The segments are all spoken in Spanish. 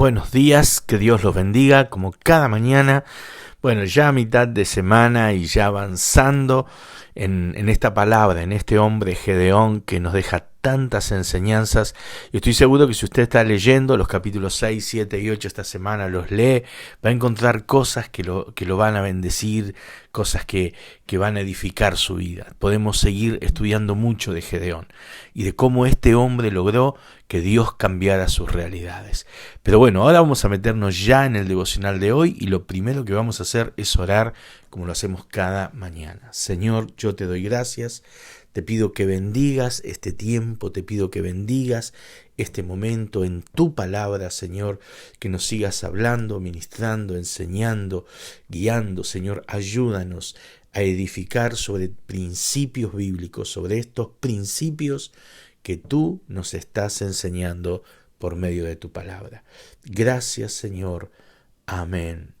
buenos días, que Dios los bendiga como cada mañana. Bueno, ya a mitad de semana y ya avanzando en esta palabra, en este hombre Gedeón que nos deja tantas enseñanzas. Y estoy seguro que si usted está leyendo los capítulos 6, 7 y 8 esta semana, los lee, va a encontrar cosas que lo van a bendecir, cosas que van a edificar su vida. Podemos seguir estudiando mucho de Gedeón y de cómo este hombre logró que Dios cambiara sus realidades. Pero bueno, ahora vamos a meternos ya en el devocional de hoy y lo primero que vamos a hacer es orar como lo hacemos cada mañana. Señor, yo te doy gracias. Te pido que bendigas este tiempo, te pido que bendigas este momento en tu palabra, Señor, que nos sigas hablando, ministrando, enseñando, guiando, Señor, ayúdanos a edificar sobre principios bíblicos, sobre estos principios que tú nos estás enseñando por medio de tu palabra. Gracias, Señor. Amén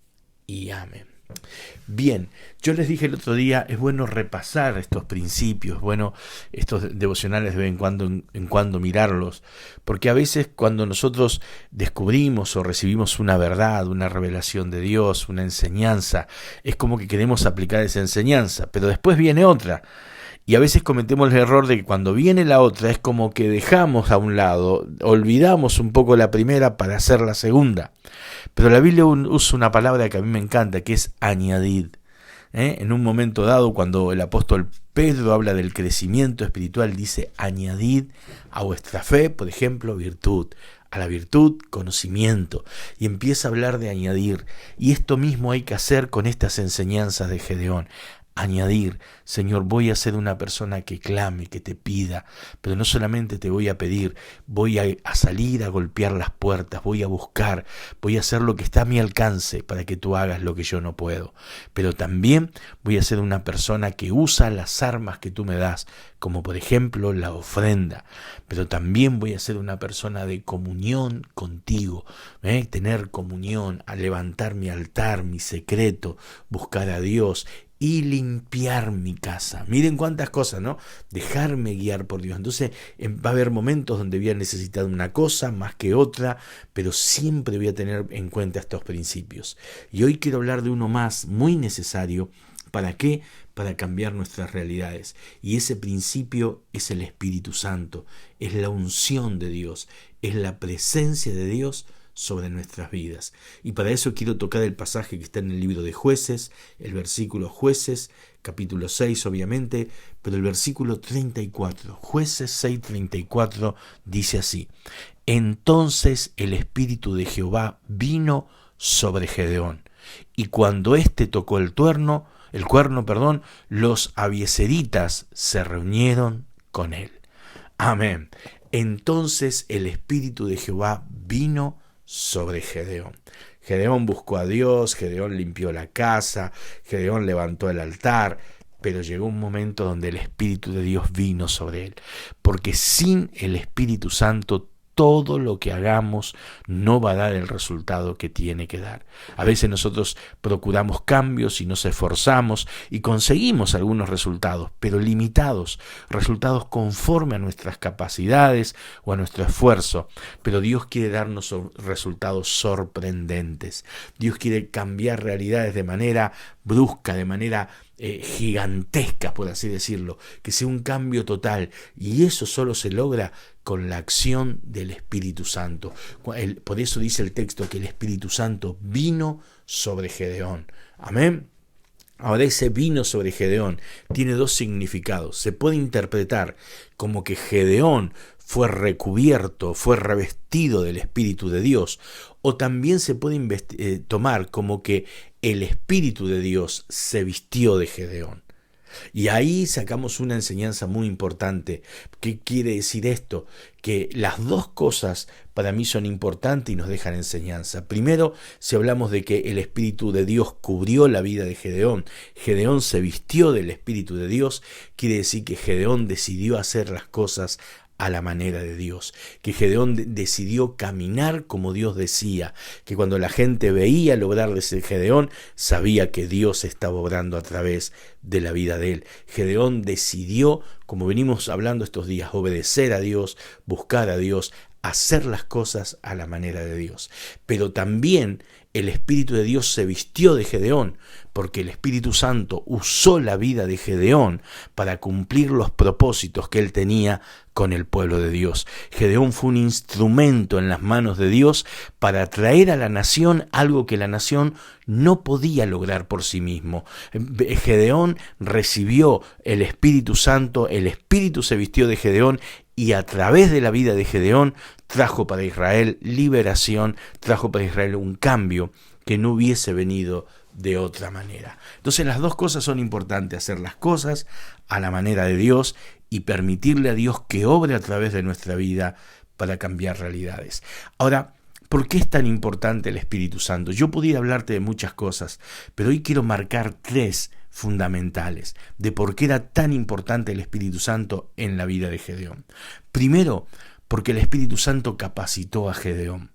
y amén. Bien, yo les dije el otro día, es bueno repasar estos principios, bueno, estos devocionales de vez en cuando mirarlos, porque a veces cuando nosotros descubrimos o recibimos una verdad, una revelación de Dios, una enseñanza, es como que queremos aplicar esa enseñanza, pero después viene otra. Y a veces cometemos el error de que cuando viene la otra es como que dejamos a un lado, olvidamos un poco la primera para hacer la segunda. Pero la Biblia usa una palabra que a mí me encanta, que es añadid. En un momento dado, cuando el apóstol Pedro habla del crecimiento espiritual, dice añadid a vuestra fe, por ejemplo, virtud. A la virtud, conocimiento. Y empieza a hablar de añadir. Y esto mismo hay que hacer con estas enseñanzas de Gedeón. Añadir, Señor, voy a ser una persona que clame, que te pida, pero no solamente te voy a pedir, voy a salir a golpear las puertas, voy a buscar, voy a hacer lo que está a mi alcance para que tú hagas lo que yo no puedo, pero también voy a ser una persona que usa las armas que tú me das, como por ejemplo la ofrenda, pero también voy a ser una persona de comunión contigo, tener comunión, a levantar mi altar, mi secreto, buscar a Dios y limpiar mi casa. Miren cuántas cosas, ¿no? Dejarme guiar por Dios. Entonces va a haber momentos donde voy a necesitar una cosa más que otra, pero siempre voy a tener en cuenta estos principios. Y hoy quiero hablar de uno más muy necesario. ¿Para qué? Para cambiar nuestras realidades. Y ese principio es el Espíritu Santo, es la unción de Dios, es la presencia de Dios sobre nuestras vidas. Y para eso quiero tocar el pasaje que está en el libro de Jueces, el versículo Jueces, capítulo 6 obviamente, pero el versículo 34, Jueces 6:34 dice así: Entonces el Espíritu de Jehová vino sobre Gedeón, y cuando éste tocó el cuerno, los abiezeritas se reunieron con él. Amén. Entonces el Espíritu de Jehová vino sobre Gedeón. Gedeón buscó a Dios, Gedeón limpió la casa, Gedeón levantó el altar, pero llegó un momento donde el Espíritu de Dios vino sobre él, porque sin el Espíritu Santo todo lo que hagamos no va a dar el resultado que tiene que dar. A veces nosotros procuramos cambios y nos esforzamos y conseguimos algunos resultados, pero limitados, resultados conforme a nuestras capacidades o a nuestro esfuerzo. Pero Dios quiere darnos resultados sorprendentes. Dios quiere cambiar realidades de manera brusca, de manera gigantesca, por así decirlo, que sea un cambio total, y eso solo se logra con la acción del Espíritu Santo. Por eso dice el texto que el Espíritu Santo vino sobre Gedeón. Amén. Ahora ese vino sobre Gedeón tiene dos significados. Se puede interpretar como que Gedeón fue recubierto, fue revestido del Espíritu de Dios, o también se puede tomar como que el Espíritu de Dios se vistió de Gedeón. Y ahí sacamos una enseñanza muy importante. ¿Qué quiere decir esto? Que las dos cosas para mí son importantes y nos dejan enseñanza. Primero, si hablamos de que el Espíritu de Dios cubrió la vida de Gedeón, Gedeón se vistió del Espíritu de Dios, quiere decir que Gedeón decidió hacer las cosas a la manera de Dios, que Gedeón decidió caminar como Dios decía, que cuando la gente veía el obrar de ese Gedeón, sabía que Dios estaba obrando a través de la vida de él. Gedeón decidió, como venimos hablando estos días, obedecer a Dios, buscar a Dios, hacer las cosas a la manera de Dios. Pero también el Espíritu de Dios se vistió de Gedeón, porque el Espíritu Santo usó la vida de Gedeón para cumplir los propósitos que él tenía con el pueblo de Dios. Gedeón fue un instrumento en las manos de Dios para traer a la nación algo que la nación no podía lograr por sí mismo. Gedeón recibió el Espíritu Santo, el Espíritu se vistió de Gedeón, y a través de la vida de Gedeón trajo para Israel liberación, trajo para Israel un cambio que no hubiese venido de otra manera. Entonces las dos cosas son importantes, hacer las cosas a la manera de Dios y permitirle a Dios que obre a través de nuestra vida para cambiar realidades. Ahora, ¿por qué es tan importante el Espíritu Santo? Yo podría hablarte de muchas cosas, pero hoy quiero marcar 3 fundamentales de por qué era tan importante el Espíritu Santo en la vida de Gedeón. Primero, porque el Espíritu Santo capacitó a Gedeón.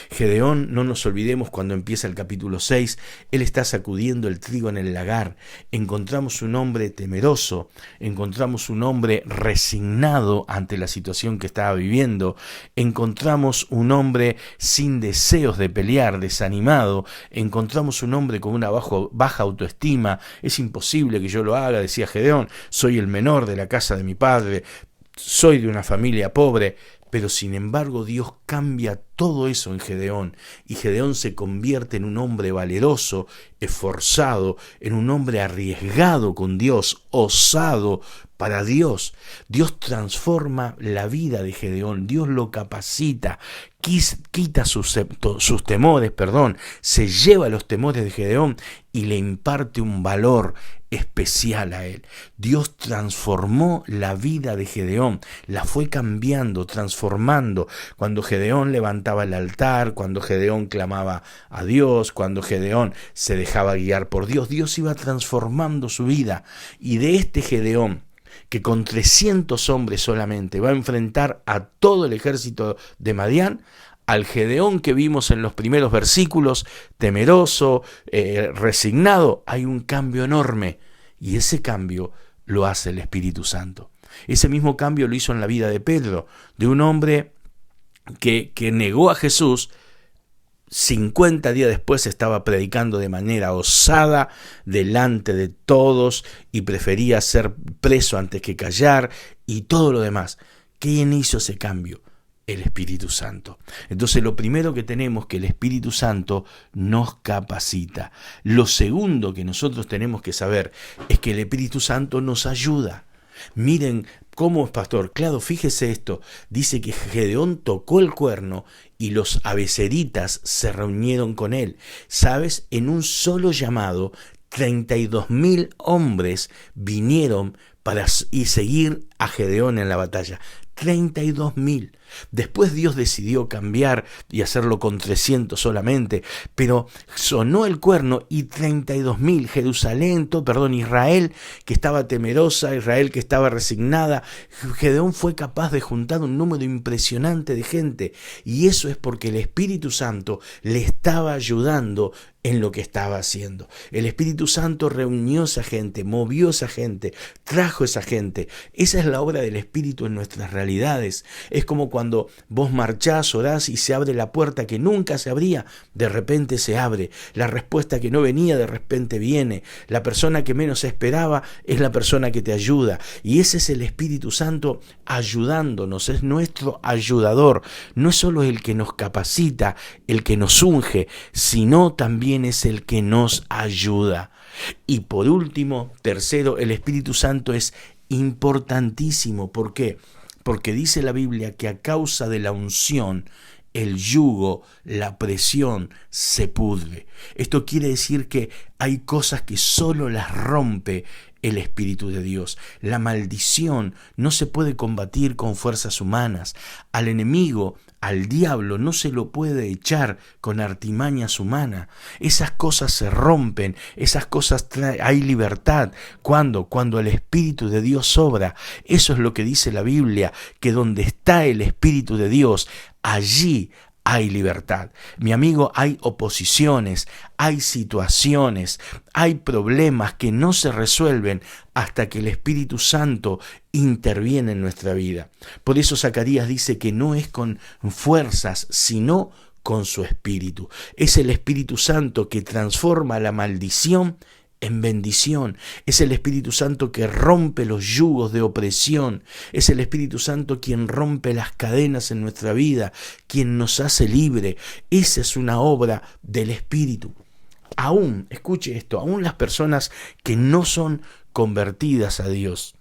Gedeón, no nos olvidemos cuando empieza el capítulo 6, él está sacudiendo el trigo en el lagar. Encontramos un hombre temeroso, encontramos un hombre resignado ante la situación que estaba viviendo, encontramos un hombre sin deseos de pelear, desanimado, encontramos un hombre con una baja autoestima. Es imposible que yo lo haga, decía Gedeón, soy el menor de la casa de mi padre, soy de una familia pobre. Pero sin embargo Dios cambia todo eso en Gedeón, y Gedeón se convierte en un hombre valeroso, esforzado, en un hombre arriesgado con Dios, osado para Dios. Dios transforma la vida de Gedeón, Dios lo capacita, quita sus temores, se lleva los temores de Gedeón y le imparte un valor especial a él. Dios transformó la vida de Gedeón, la fue cambiando, transformando. Cuando Gedeón levantaba el altar, cuando Gedeón clamaba a Dios, cuando Gedeón se dejaba guiar por Dios, Dios iba transformando su vida. Y de este Gedeón, que con 300 hombres solamente va a enfrentar a todo el ejército de Madián, al Gedeón que vimos en los primeros versículos, temeroso, resignado, hay un cambio enorme, y ese cambio lo hace el Espíritu Santo. Ese mismo cambio lo hizo en la vida de Pedro, de un hombre que negó a Jesús. 50 días después estaba predicando de manera osada delante de todos y prefería ser preso antes que callar y todo lo demás. ¿Quién hizo ese cambio? El Espíritu Santo. Entonces lo primero que tenemos, que el Espíritu Santo nos capacita. Lo segundo que nosotros tenemos que saber es que el Espíritu Santo nos ayuda. Miren cómo es, pastor. Claro, fíjese esto. Dice que Gedeón tocó el cuerno y los abeceritas se reunieron con él. ¿Sabes? En un solo llamado, 32.000 hombres vinieron para seguir a Gedeón en la batalla. 32.000. Después Dios decidió cambiar y hacerlo con 300 solamente, pero sonó el cuerno y 32.000, Israel que estaba temerosa, Israel que estaba resignada, Gedeón fue capaz de juntar un número impresionante de gente, y eso es porque el Espíritu Santo le estaba ayudando en lo que estaba haciendo. El Espíritu Santo reunió esa gente, movió esa gente, trajo esa gente. Esa es la obra del Espíritu en nuestras realidades. Es como cuando vos marchás, orás y se abre la puerta que nunca se abría, de repente se abre. La respuesta que no venía, de repente viene. La persona que menos esperaba es la persona que te ayuda. Y ese es el Espíritu Santo ayudándonos, es nuestro ayudador. No es solo el que nos capacita, el que nos unge, sino también es el que nos ayuda. Y por último, tercero, el Espíritu Santo es importantísimo. ¿Por qué? Porque dice la Biblia que a causa de la unción, el yugo, la presión se pudre. Esto quiere decir que hay cosas que solo las rompe el Espíritu de Dios. La maldición no se puede combatir con fuerzas humanas. Al enemigo, al diablo, no se lo puede echar con artimañas humanas. Esas cosas se rompen, esas cosas hay libertad. ¿Cuándo? Cuando el Espíritu de Dios obra. Eso es lo que dice la Biblia, que donde está el Espíritu de Dios, allí hay libertad. Mi amigo, hay oposiciones, hay situaciones, hay problemas que no se resuelven hasta que el Espíritu Santo interviene en nuestra vida. Por eso Zacarías dice que no es con fuerzas, sino con su Espíritu. Es el Espíritu Santo que transforma la maldición en bendición. Es el Espíritu Santo que rompe los yugos de opresión. Es el Espíritu Santo quien rompe las cadenas en nuestra vida, quien nos hace libre. Esa es una obra del Espíritu. Aún, escuche esto, aún las personas que no son convertidas a Dios,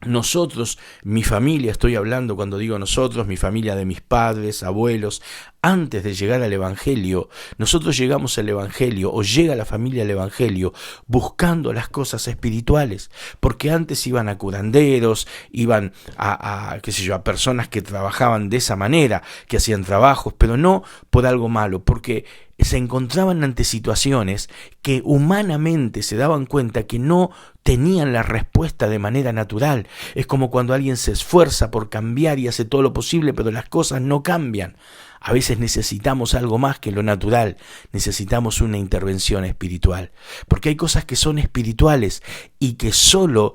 nosotros, mi familia, estoy hablando cuando digo nosotros, mi familia de mis padres, abuelos, antes de llegar al Evangelio, nosotros llegamos al Evangelio o llega la familia al Evangelio buscando las cosas espirituales, porque antes iban a curanderos, iban a personas que trabajaban de esa manera, que hacían trabajos, pero no por algo malo, porque se encontraban ante situaciones que humanamente se daban cuenta que no tenían la respuesta de manera natural. Es como cuando alguien se esfuerza por cambiar y hace todo lo posible, pero las cosas no cambian. A veces necesitamos algo más que lo natural, necesitamos una intervención espiritual, porque hay cosas que son espirituales y que solo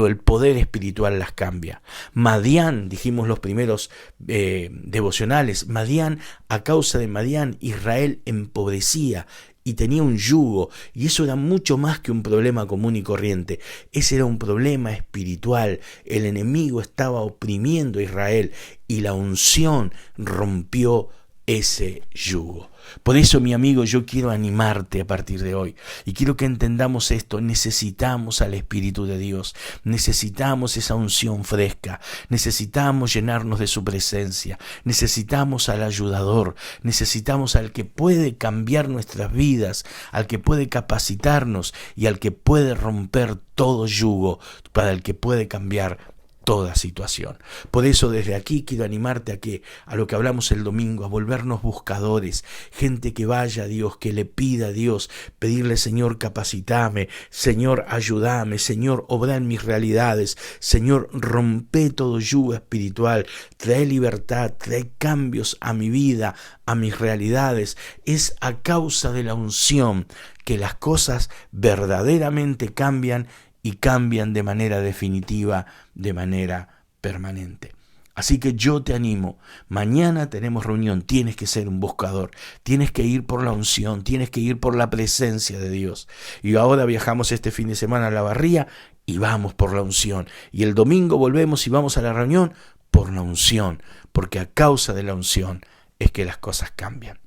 el poder espiritual las cambia. Madián, dijimos los primeros devocionales, Madián, a causa de Madián, Israel empobrecía y tenía un yugo, y eso era mucho más que un problema común y corriente. Ese era un problema espiritual. El enemigo estaba oprimiendo a Israel y la unción rompió ese yugo. Por eso, mi amigo, yo quiero animarte a partir de hoy y quiero que entendamos esto. Necesitamos al Espíritu de Dios, necesitamos esa unción fresca, necesitamos llenarnos de su presencia, necesitamos al ayudador, necesitamos al que puede cambiar nuestras vidas, al que puede capacitarnos y al que puede romper todo yugo, para el que puede cambiar toda situación. Por eso desde aquí quiero animarte a lo que hablamos el domingo, a volvernos buscadores, gente que vaya a Dios, que le pida a Dios, pedirle: Señor, capacitame, Señor, ayúdame, Señor, obra en mis realidades, Señor, rompe todo yugo espiritual, trae libertad, trae cambios a mi vida, a mis realidades. Es a causa de la unción que las cosas verdaderamente cambian, y cambian de manera definitiva, de manera permanente. Así que yo te animo, mañana tenemos reunión, tienes que ser un buscador, tienes que ir por la unción, tienes que ir por la presencia de Dios. Y ahora viajamos este fin de semana a La Barría y vamos por la unción. Y el domingo volvemos y vamos a la reunión por la unción, porque a causa de la unción es que las cosas cambian.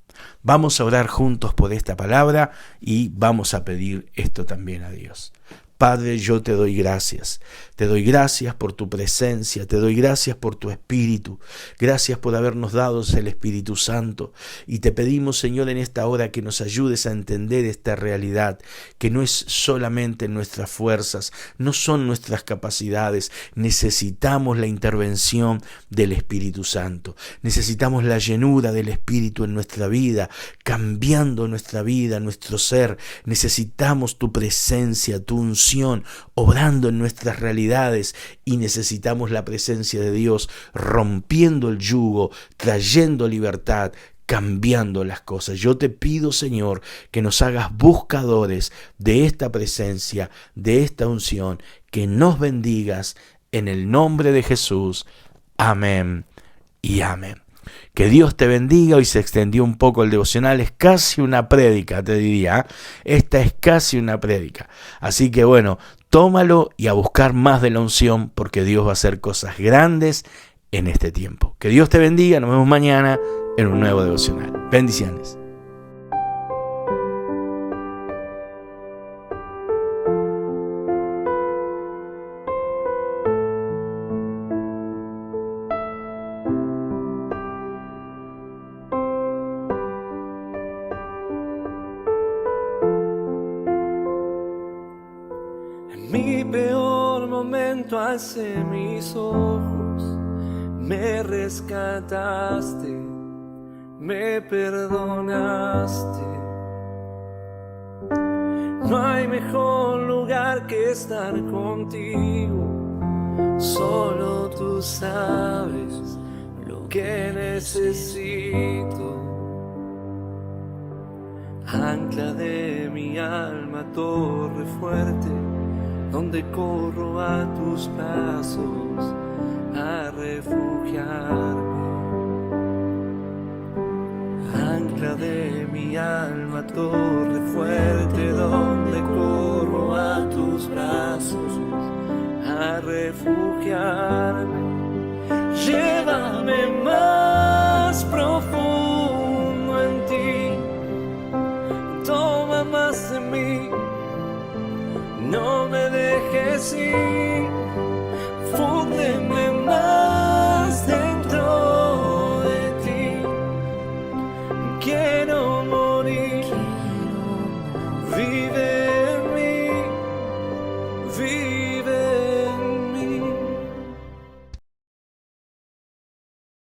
Vamos a orar juntos por esta palabra y vamos a pedir esto también a Dios. Padre, yo te doy gracias por tu presencia, te doy gracias por tu Espíritu, gracias por habernos dado el Espíritu Santo, y te pedimos, Señor, en esta hora que nos ayudes a entender esta realidad, que no es solamente nuestras fuerzas, no son nuestras capacidades, necesitamos la intervención del Espíritu Santo, necesitamos la llenura del Espíritu en nuestra vida, cambiando nuestra vida, nuestro ser, necesitamos tu presencia, tu unción, obrando en nuestras realidades, y necesitamos la presencia de Dios rompiendo el yugo, trayendo libertad, cambiando las cosas. Yo te pido, Señor, que nos hagas buscadores de esta presencia, de esta unción, que nos bendigas en el nombre de Jesús. Amén y amén. Que Dios te bendiga. Hoy se extendió un poco el devocional, es casi una prédica, te diría. Esta es casi una prédica. Así que bueno, tómalo y a buscar más de la unción, porque Dios va a hacer cosas grandes en este tiempo. Que Dios te bendiga, nos vemos mañana en un nuevo devocional. Bendiciones. Mi peor momento alcé mis ojos, me rescataste, me perdonaste. No hay mejor lugar que estar contigo, solo tú sabes lo que necesito. Ancla de mi alma, torre fuerte, donde corro a tus brazos a refugiarme. Ancla de mi alma, torre fuerte, donde corro a tus brazos a refugiarme. Llévame más profundo en ti, toma más de mí, no me dejes ir, fúndeme más dentro de ti. Quiero